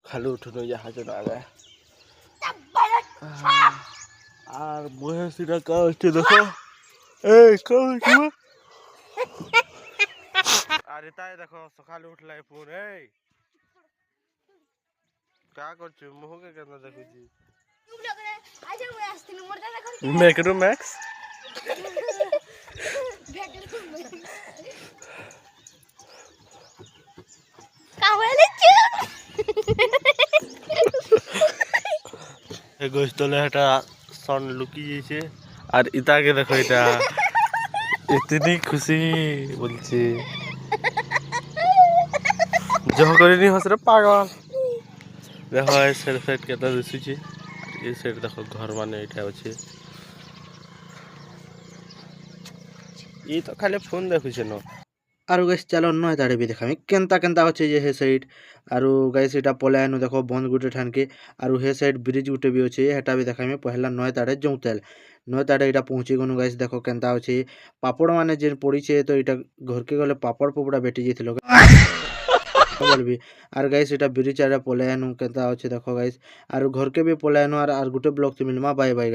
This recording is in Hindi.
খালি উঠুন জাহাজ আগে আর মহেশিরা কা হচ্ছে দেখো এই কা হচ্ছে আরে তাই দেখো সকালে উঠলাই ফোন এই কা করছো মুহকে কেন দেখুছি মেক্রো ম্যাক্স গোস্তলে এটা সন লুকি যাইছে আর ইতাকে দেখো এটা ইতনি খুশি বলছি জহ করিনি হসরে পাগল দেখো এই সাইড সাইড কেটা দিশুছি এই সাইড দেখো ঘর মানে এটা আছে ই তো খালি ফোন দেখুছে ন आरु गाइस चलो नय ताड़े भी देखामी केनता केनता होचे जे हे साइड आरु गाइस एटा पलायनु देखो बंद गुटे ठान के आरु हे साइड ब्रिज गुटे भी होचे हेटा भी देखामी पहला नय ताड़े जोंतेल नय ताड़े एटा पहुंची गनु गाइस देखो केनता होचे पापड़ माने जे पड़ी छे तो एटा घर के गले पापड़ पोपड़ा बेटी जेथिलो Boulby are guys Etah bridge आरे पलायनु केनता होचे देखो गाइस आरु घर के भी पलायनु आर गुटे ब्लॉक से मिलमा बाय बाय।